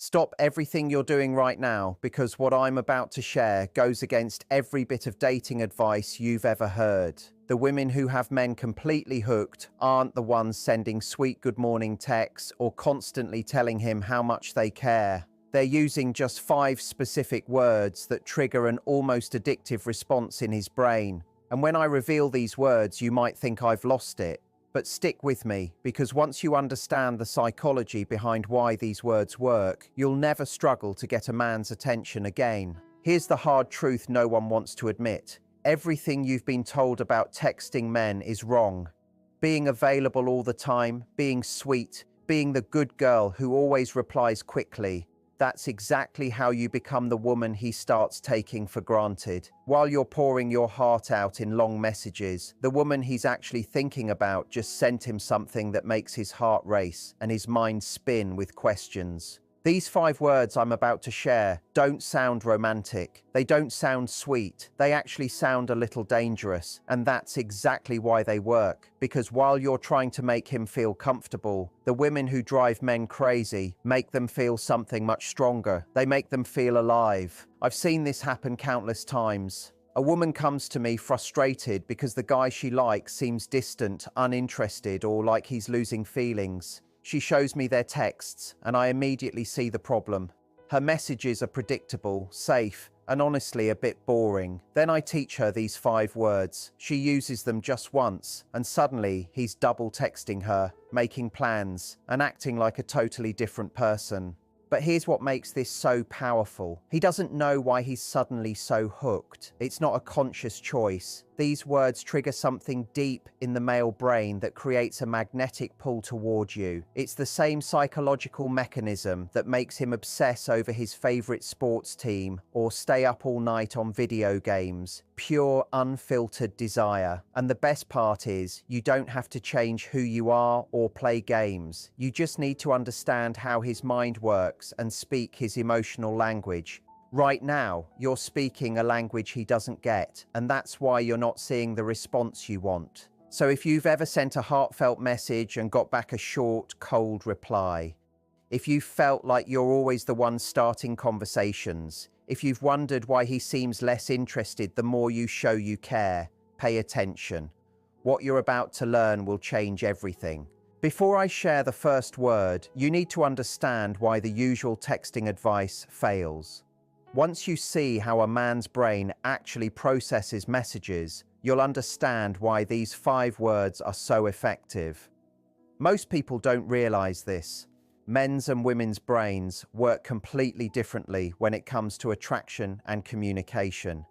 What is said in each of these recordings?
Stop everything you're doing right now because what I'm about to share goes against every bit of dating advice you've ever heard. The women who have men completely hooked aren't the ones sending sweet good morning texts or constantly telling him how much they care. They're using just 5 specific words that trigger an almost addictive response in his brain. And when I reveal these words, you might think I've lost it. But stick with me, because once you understand the psychology behind why these words work, you'll never struggle to get a man's attention again. Here's the hard truth no one wants to admit. Everything you've been told about texting men is wrong. Being available all the time, being sweet, being the good girl who always replies quickly, that's exactly how you become the woman he starts taking for granted. While you're pouring your heart out in long messages, the woman he's actually thinking about just sent him something that makes his heart race and his mind spin with questions. These 5 words I'm about to share don't sound romantic. They don't sound sweet. They actually sound a little dangerous. And that's exactly why they work. Because while you're trying to make him feel comfortable, the women who drive men crazy make them feel something much stronger. They make them feel alive. I've seen this happen countless times. A woman comes to me frustrated because the guy she likes seems distant, uninterested, or like he's losing feelings. She shows me their texts, and I immediately see the problem. Her messages are predictable, safe, and honestly a bit boring. Then I teach her these 5 words. She uses them just once, and suddenly he's double texting her, making plans, and acting like a totally different person. But here's what makes this so powerful. He doesn't know why he's suddenly so hooked. It's not a conscious choice. These words trigger something deep in the male brain that creates a magnetic pull toward you. It's the same psychological mechanism that makes him obsess over his favorite sports team or stay up all night on video games. Pure, unfiltered desire. And the best part is, you don't have to change who you are or play games. You just need to understand how his mind works and speak his emotional language. Right now, you're speaking a language he doesn't get, and that's why you're not seeing the response you want. So if you've ever sent a heartfelt message and got back a short, cold reply, if you've felt like you're always the one starting conversations, if you've wondered why he seems less interested the more you show you care, pay attention. What you're about to learn will change everything. Before I share the first word, you need to understand why the usual texting advice fails. Once you see how a man's brain actually processes messages, you'll understand why these 5 words are so effective. Most people don't realize this. Men's and women's brains work completely differently when it comes to attraction and communication.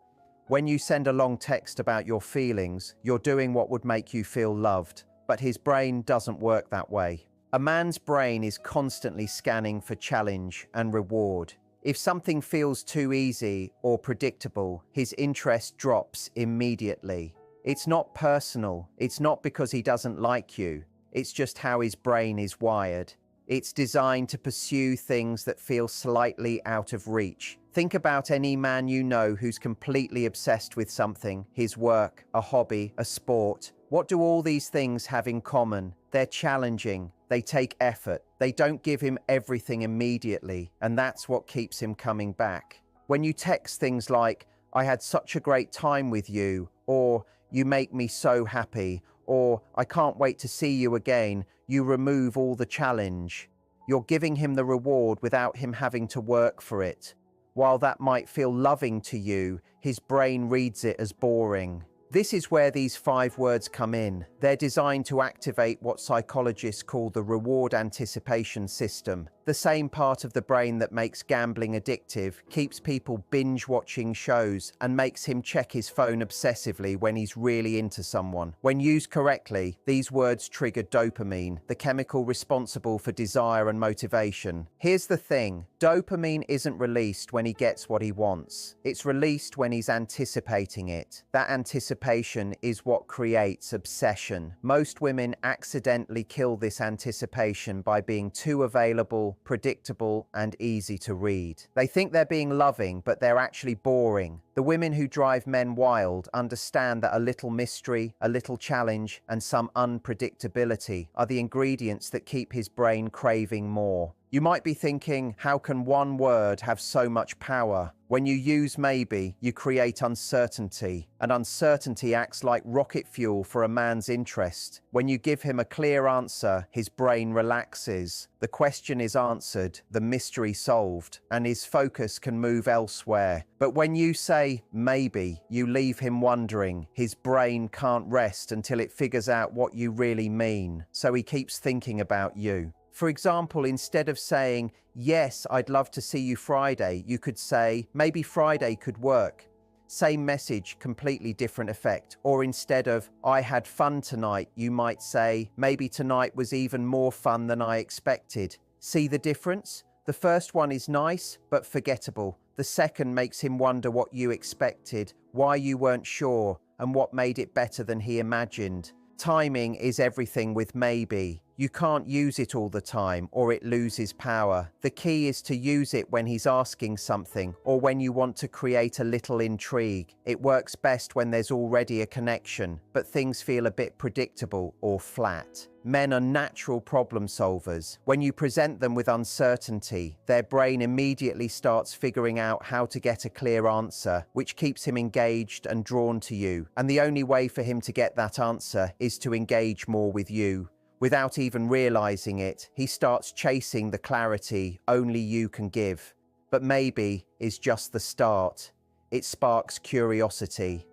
When you send a long text about your feelings, you're doing what would make you feel loved, but his brain doesn't work that way. A man's brain is constantly scanning for challenge and reward. If something feels too easy or predictable, his interest drops immediately. It's not personal. It's not because he doesn't like you. It's just how his brain is wired. It's designed to pursue things that feel slightly out of reach. Think about any man you know who's completely obsessed with something, his work, a hobby, a sport. What do all these things have in common? They're challenging. They take effort. They don't give him everything immediately, and that's what keeps him coming back. When you text things like, "I had such a great time with you," or "You make me so happy," or "I can't wait to see you again," you remove all the challenge. You're giving him the reward without him having to work for it. While that might feel loving to you, his brain reads it as boring. This is where these 5 words come in. They're designed to activate what psychologists call the reward anticipation system. The same part of the brain that makes gambling addictive, keeps people binge-watching shows, and makes him check his phone obsessively when he's really into someone. When used correctly, these words trigger dopamine, the chemical responsible for desire and motivation. Here's the thing. Dopamine isn't released when he gets what he wants. It's released when he's anticipating it. That anticipation is what creates obsession. Most women accidentally kill this anticipation by being too available, predictable, and easy to read. They think they're being loving, but they're actually boring. The women who drive men wild understand that a little mystery, a little challenge, and some unpredictability are the ingredients that keep his brain craving more. You might be thinking, how can one word have so much power? When you use maybe, you create uncertainty, and uncertainty acts like rocket fuel for a man's interest. When you give him a clear answer, his brain relaxes. The question is answered, the mystery solved, and his focus can move elsewhere. But when you say maybe, you leave him wondering. His brain can't rest until it figures out what you really mean, so he keeps thinking about you. For example, instead of saying, yes, I'd love to see you Friday, you could say, maybe Friday could work. Same message, completely different effect. Or instead of, I had fun tonight, you might say, maybe tonight was even more fun than I expected. See the difference? The first one is nice, but forgettable. The second makes him wonder what you expected, why you weren't sure, and what made it better than he imagined. Timing is everything with maybe. You can't use it all the time or it loses power. The key is to use it when he's asking something or when you want to create a little intrigue. It works best when there's already a connection, but things feel a bit predictable or flat. Men are natural problem solvers. When you present them with uncertainty, their brain immediately starts figuring out how to get a clear answer, which keeps him engaged and drawn to you. And the only way for him to get that answer is to engage more with you. Without even realizing it, he starts chasing the clarity only you can give. But maybe is just the start. It sparks curiosity.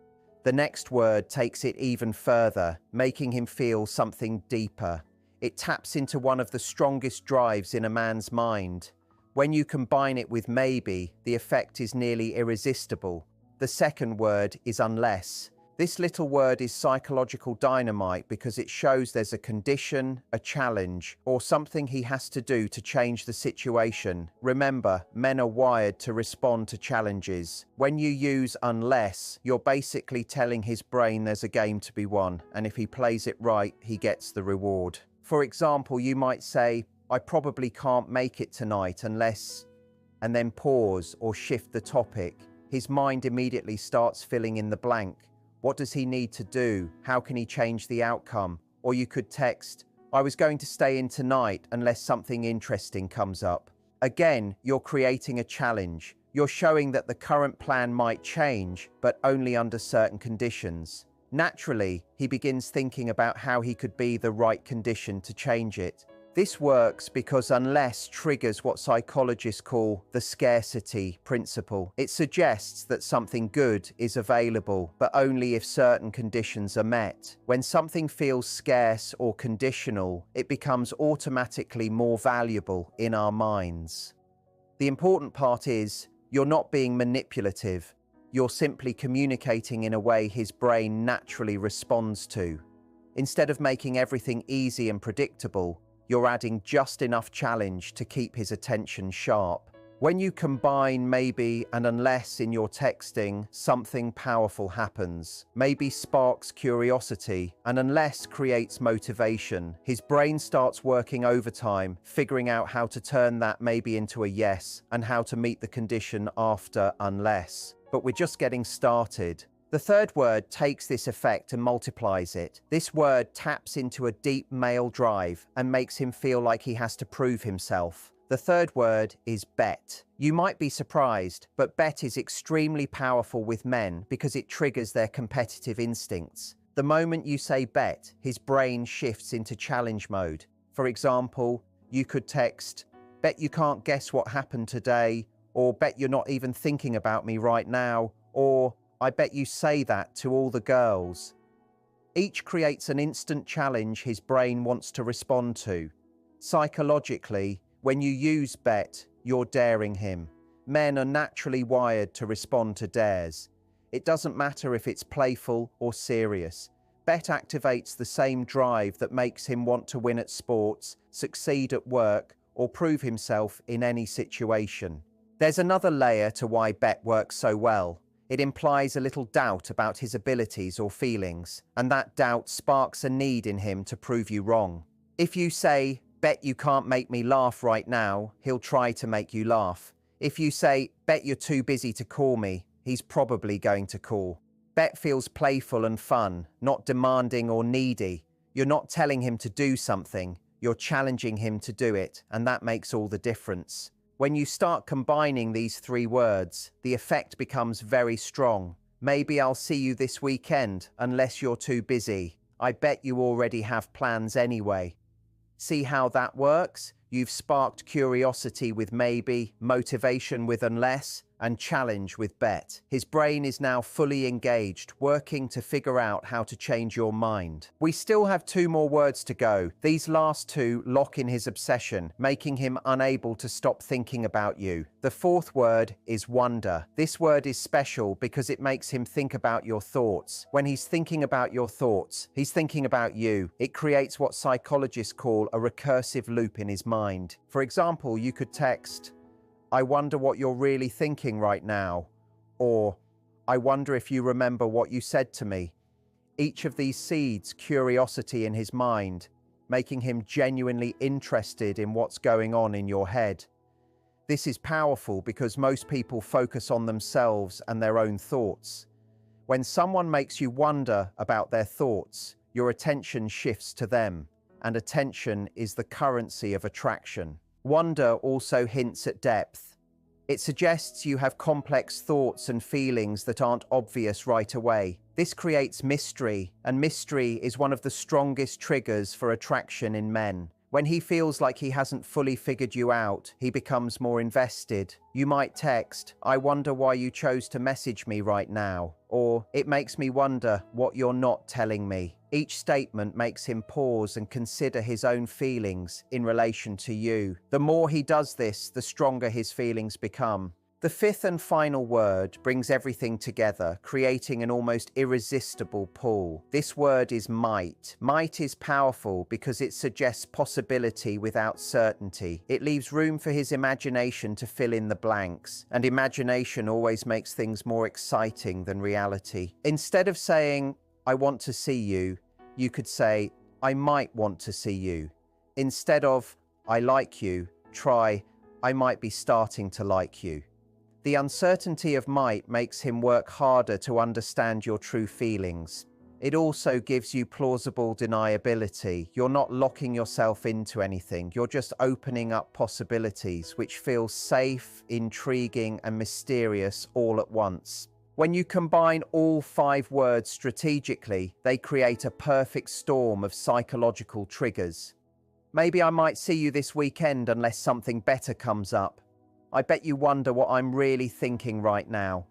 The next word takes it even further, making him feel something deeper. It taps into one of the strongest drives in a man's mind. When you combine it with maybe, the effect is nearly irresistible. The second word is unless. This little word is psychological dynamite because it shows there's a condition, a challenge, or something he has to do to change the situation. Remember, men are wired to respond to challenges. When you use unless, you're basically telling his brain there's a game to be won, and if he plays it right, he gets the reward. For example, you might say, I probably can't make it tonight unless, and then pause or shift the topic. His mind immediately starts filling in the blank. What does he need to do? How can he change the outcome? Or you could text, I was going to stay in tonight unless something interesting comes up. Again, you're creating a challenge. You're showing that the current plan might change, but only under certain conditions. Naturally, he begins thinking about how he could be the right condition to change it. This works because unless triggers what psychologists call the scarcity principle. It suggests that something good is available, but only if certain conditions are met. When something feels scarce or conditional, it becomes automatically more valuable in our minds. The important part is, you're not being manipulative. You're simply communicating in a way his brain naturally responds to. Instead of making everything easy and predictable, you're adding just enough challenge to keep his attention sharp. When you combine maybe and unless in your texting, something powerful happens. Maybe sparks curiosity, and unless creates motivation. His brain starts working overtime, figuring out how to turn that maybe into a yes, and how to meet the condition after unless. But we're just getting started. The third word takes this effect and multiplies it. This word taps into a deep male drive and makes him feel like he has to prove himself. The third word is bet. You might be surprised, but bet is extremely powerful with men because it triggers their competitive instincts. The moment you say bet, his brain shifts into challenge mode. For example, you could text, bet you can't guess what happened today, or bet you're not even thinking about me right now, or I bet you say that to all the girls. Each creates an instant challenge his brain wants to respond to. Psychologically, when you use bet, you're daring him. Men are naturally wired to respond to dares. It doesn't matter if it's playful or serious. Bet activates the same drive that makes him want to win at sports, succeed at work, or prove himself in any situation. There's another layer to why bet works so well. It implies a little doubt about his abilities or feelings, and that doubt sparks a need in him to prove you wrong. If you say, bet you can't make me laugh right now, he'll try to make you laugh. If you say, bet you're too busy to call me, he's probably going to call. Bet feels playful and fun, not demanding or needy. You're not telling him to do something, You're challenging him to do it, and that makes all the difference. When you start combining these three words, the effect becomes very strong. Maybe I'll see you this weekend, unless you're too busy. I bet you already have plans anyway. See how that works? You've sparked curiosity with maybe, motivation with unless, and challenge with bet. His brain is now fully engaged, working to figure out how to change your mind. We still have 2 more words to go. These last 2 lock in his obsession, making him unable to stop thinking about you. The 4th word is wonder. This word is special because it makes him think about your thoughts. When he's thinking about your thoughts, he's thinking about you. It creates what psychologists call a recursive loop in his mind. For example, you could text, "I wonder what you're really thinking right now," or "I wonder if you remember what you said to me." Each of these seeds curiosity in his mind, making him genuinely interested in what's going on in your head. This is powerful because most people focus on themselves and their own thoughts. When someone makes you wonder about their thoughts, your attention shifts to them, and attention is the currency of attraction. Wonder also hints at depth. It suggests you have complex thoughts and feelings that aren't obvious right away. This creates mystery, and mystery is one of the strongest triggers for attraction in men. When he feels like he hasn't fully figured you out, he becomes more invested. You might text, "I wonder why you chose to message me right now," or "It makes me wonder what you're not telling me." Each statement makes him pause and consider his own feelings in relation to you. The more he does this, the stronger his feelings become. The 5th and final word brings everything together, creating an almost irresistible pull. This word is might. Might is powerful because it suggests possibility without certainty. It leaves room for his imagination to fill in the blanks, and imagination always makes things more exciting than reality. Instead of saying, "I want to see you," you could say, "I might want to see you." Instead of, "I like you," try, "I might be starting to like you." The uncertainty of might makes him work harder to understand your true feelings. It also gives you plausible deniability. You're not locking yourself into anything. You're just opening up possibilities, which feels safe, intriguing, and mysterious all at once. When you combine all 5 words strategically, they create a perfect storm of psychological triggers. Maybe I might see you this weekend unless something better comes up. I bet you wonder what I'm really thinking right now.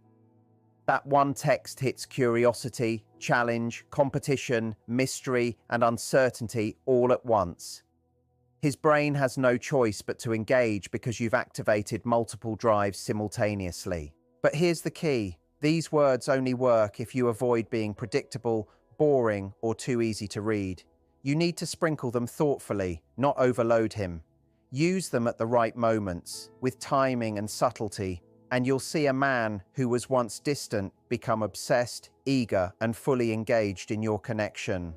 That one text hits curiosity, challenge, competition, mystery, and uncertainty all at once. His brain has no choice but to engage because you've activated multiple drives simultaneously. But here's the key. These words only work if you avoid being predictable, boring, or too easy to read. You need to sprinkle them thoughtfully, not overload him. Use them at the right moments, with timing and subtlety, and you'll see a man who was once distant become obsessed, eager, and fully engaged in your connection.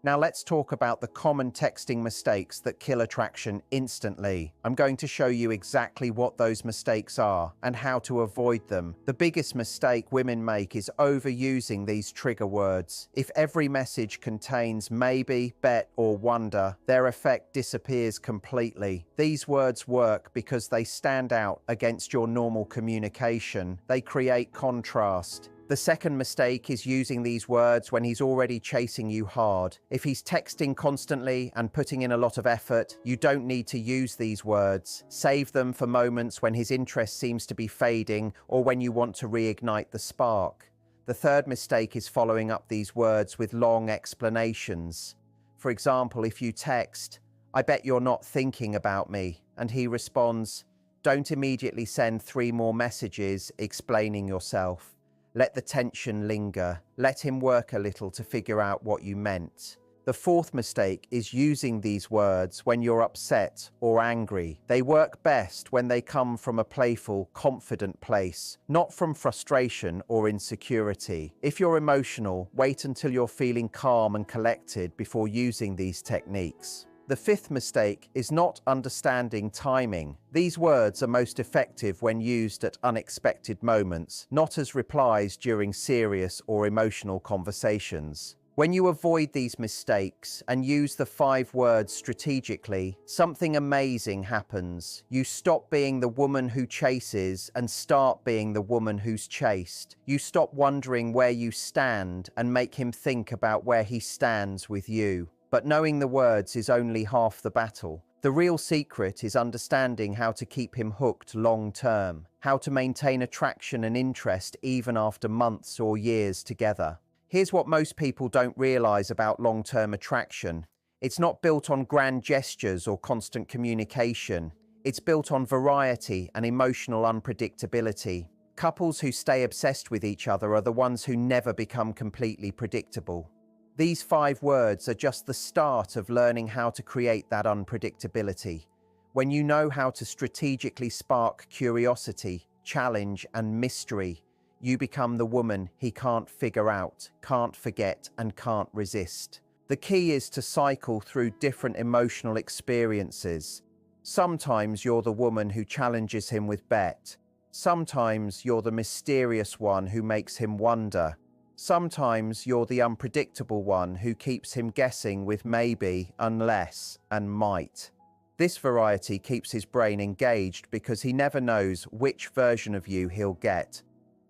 Now let's talk about the common texting mistakes that kill attraction instantly. I'm going to show you exactly what those mistakes are and how to avoid them. The biggest mistake women make is overusing these trigger words. If every message contains maybe, bet, or wonder, their effect disappears completely. These words work because they stand out against your normal communication. They create contrast. The second mistake is using these words when he's already chasing you hard. If he's texting constantly and putting in a lot of effort, you don't need to use these words. Save them for moments when his interest seems to be fading or when you want to reignite the spark. The third mistake is following up these words with long explanations. For example, if you text, "I bet you're not thinking about me," and he responds, don't immediately send 3 more messages explaining yourself. Let the tension linger. Let him work a little to figure out what you meant. The fourth mistake is using these words when you're upset or angry. They work best when they come from a playful, confident place, not from frustration or insecurity. If you're emotional, wait until you're feeling calm and collected before using these techniques. The fifth mistake is not understanding timing. These words are most effective when used at unexpected moments, not as replies during serious or emotional conversations. When you avoid these mistakes and use the 5 words strategically, something amazing happens. You stop being the woman who chases and start being the woman who's chased. You stop wondering where you stand and make him think about where he stands with you. But knowing the words is only half the battle. The real secret is understanding how to keep him hooked long term, how to maintain attraction and interest even after months or years together. Here's what most people don't realize about long-term attraction. It's not built on grand gestures or constant communication. It's built on variety and emotional unpredictability. Couples who stay obsessed with each other are the ones who never become completely predictable. These 5 words are just the start of learning how to create that unpredictability. When you know how to strategically spark curiosity, challenge, and mystery, you become the woman he can't figure out, can't forget, and can't resist. The key is to cycle through different emotional experiences. Sometimes you're the woman who challenges him with bet. Sometimes you're the mysterious one who makes him wonder. Sometimes you're the unpredictable one who keeps him guessing with maybe, unless, and might. This variety keeps his brain engaged because he never knows which version of you he'll get.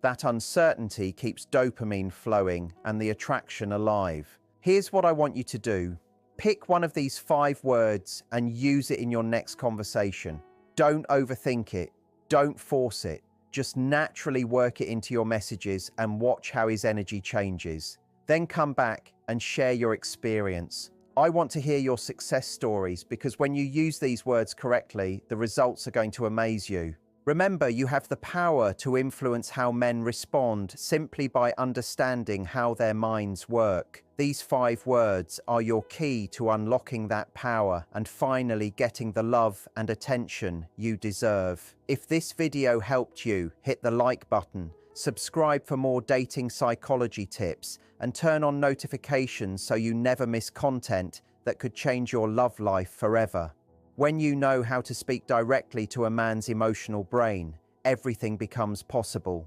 That uncertainty keeps dopamine flowing and the attraction alive. Here's what I want you to do. Pick one of these 5 words and use it in your next conversation. Don't overthink it. Don't force it. Just naturally work it into your messages and watch how his energy changes. Then come back and share your experience. I want to hear your success stories because when you use these words correctly, the results are going to amaze you. Remember, you have the power to influence how men respond simply by understanding how their minds work. These 5 words are your key to unlocking that power and finally getting the love and attention you deserve. If this video helped you, hit the like button, subscribe for more dating psychology tips, and turn on notifications so you never miss content that could change your love life forever. When you know how to speak directly to a man's emotional brain, everything becomes possible.